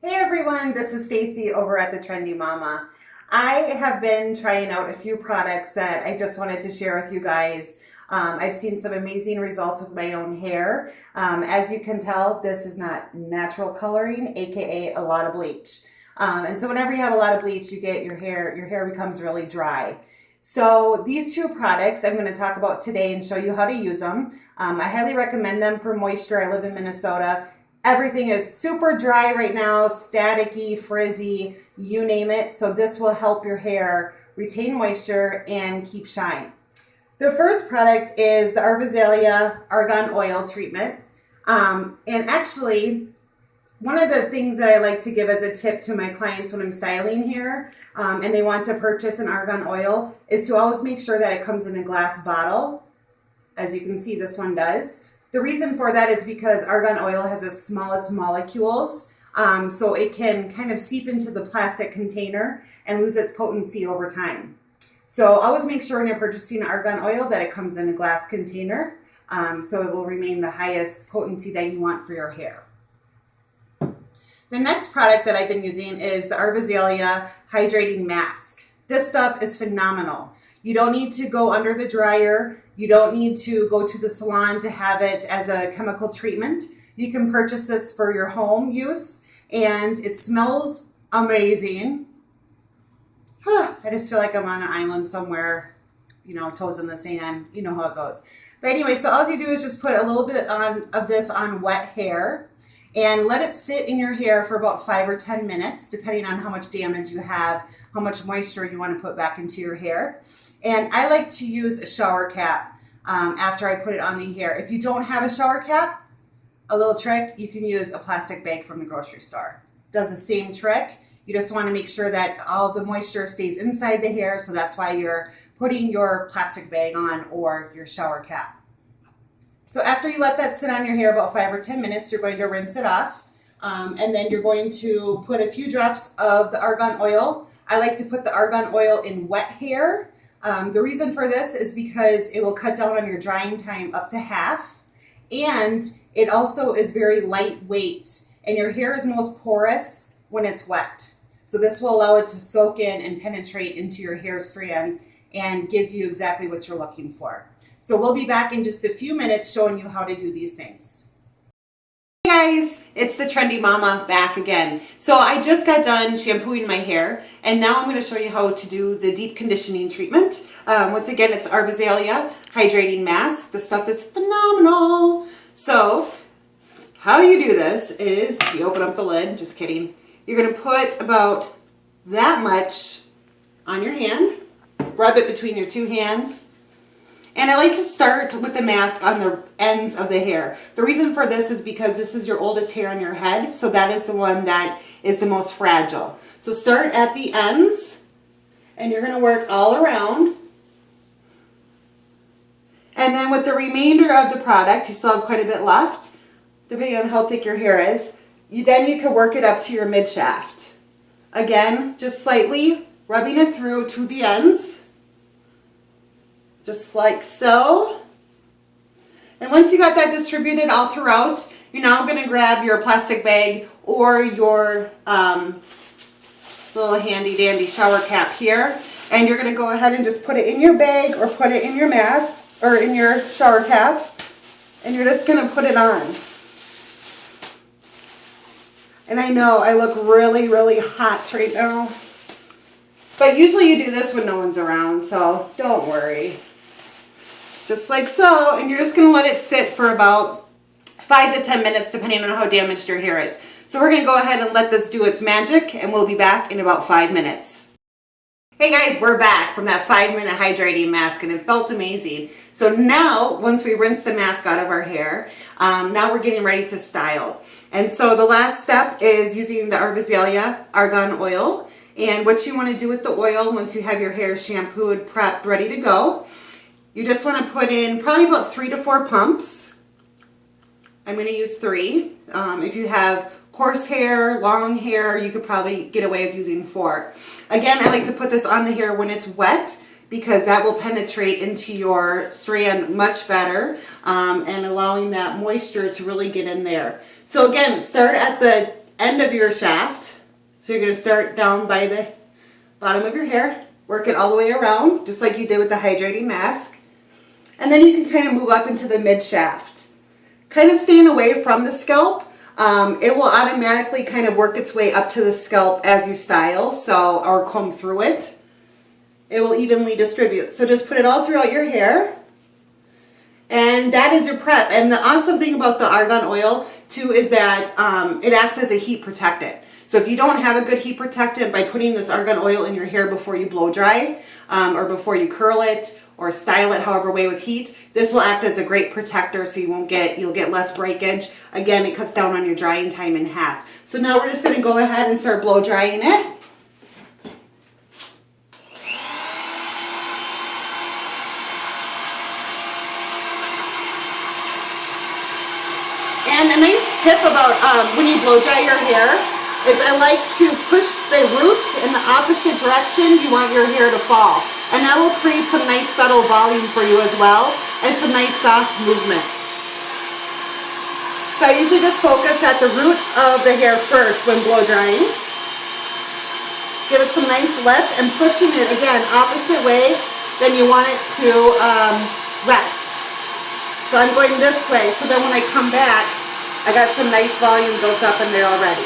Hey everyone, this is Stacy over at the Trendy Mama. I have been trying out a few products that I just wanted to share with you guys. I've seen some amazing results with my own hair. As you can tell, this is not natural coloring, aka a lot of bleach. And so whenever you have a lot of bleach, you get your hair becomes really dry. So these two products I'm going to talk about today and show you how to use them. I highly recommend them for moisture. I live in Minnesota. Everything is super dry right now, staticky, frizzy, you name it. So this will help your hair retain moisture and keep shine. The first product is the Arvazallia Argan Oil Treatment. And actually, one of the things that I like to give as a tip to my clients when I'm styling hair and they want to purchase an argan oil is to always make sure that it comes in a glass bottle. As you can see, this one does. The reason for that is because argan oil has the smallest molecules, so it can kind of seep into the plastic container and lose its potency over time. So always make sure when you're purchasing argan oil that it comes in a glass container, so it will remain the highest potency that you want for your hair. The next product that I've been using is the Arvazallia Hydrating Mask. This stuff is phenomenal. You don't need to go under the dryer. You don't need to go to the salon to have it as a chemical treatment. You can purchase this for your home use, and it smells amazing. I just feel like I'm on an island somewhere, toes in the sand. You know how it goes. But anyway, so all you do is just put a little bit of this on wet hair and let it sit in your hair for about 5 or 10 minutes, depending on how much damage you have, how much moisture you want to put back into your hair. And I like to use a shower cap after I put it on the hair. If you don't have a shower cap, a little trick, you can use a plastic bag from the grocery store. Does the same trick. You just want to make sure that all the moisture stays inside the hair, so that's why you're putting your plastic bag on or your shower cap. So after you let that sit on your hair about 5 or 10 minutes, you're going to rinse it off. And then you're going to put a few drops of the argan oil. I like to put the argan oil in wet hair. The reason for this is because it will cut down on your drying time up to half, and it also is very lightweight, and your hair is most porous when it's wet. So this will allow it to soak in and penetrate into your hair strand and give you exactly what you're looking for. So we'll be back in just a few minutes showing you how to do these things. Hey guys, it's the Trendy Mama back again. So I just got done shampooing my hair, and now I'm going to show you how to do the deep conditioning treatment. Once again, it's Arvazallia Hydrating Mask. The stuff is phenomenal. So how you do this is you open up the lid, just kidding. You're going to put about that much on your hand, rub it between your two hands. And I like to start with the mask on the ends of the hair. The reason for this is because this is your oldest hair on your head, so that is the one that is the most fragile. So start at the ends, and you're going to work all around. And then with the remainder of the product, you still have quite a bit left, depending on how thick your hair is. You can work it up to your mid shaft. Again, just slightly rubbing it through to the ends. Just like so. And once you got that distributed all throughout, you're now going to grab your plastic bag or your little handy dandy shower cap here, and you're going to go ahead and just put it in your bag or put it in your mask or in your shower cap, and you're just going to put it on. And I know I look really, really hot right now, but usually you do this when no one's around, so don't worry. Just like so, and you're just going to let it sit for about 5 to 10 minutes depending on how damaged your hair is. So we're going to go ahead and let this do its magic, and we'll be back in about 5 minutes. Hey guys, we're back from that 5-minute hydrating mask, and it felt amazing. So now, once we rinse the mask out of our hair, now we're getting ready to style. And so the last step is using the Arvazallia Argan Oil. And what you want to do with the oil once you have your hair shampooed, prepped, ready to go, you just want to put in probably about 3 to 4 pumps. I'm going to use 3. If you have coarse hair, long hair, you could probably get away with using 4. Again, I like to put this on the hair when it's wet because that will penetrate into your strand much better and allowing that moisture to really get in there. So again, start at the end of your shaft. So you're going to start down by the bottom of your hair, work it all the way around, just like you did with the hydrating mask. And then you can kind of move up into the mid shaft. Kind of staying away from the scalp. It will automatically kind of work its way up to the scalp as you style, or comb through it. It will evenly distribute. So just put it all throughout your hair. And that is your prep. And the awesome thing about the argan oil too is that it acts as a heat protectant. So if you don't have a good heat protectant, by putting this argan oil in your hair before you blow dry or before you curl it or style it however way with heat, this will act as a great protector so you'll get less breakage. Again, it cuts down on your drying time in half. So now we're just going to go ahead and start blow drying it. And a nice tip about when you blow dry your hair is I like to push the root in the opposite direction you want your hair to fall. And that will create some nice subtle volume for you as well, and some nice soft movement. So I usually just focus at the root of the hair first when blow drying. Give it some nice lift and pushing it again opposite way than you want it to rest. So I'm going this way, so then when I come back, I got some nice volume built up in there already.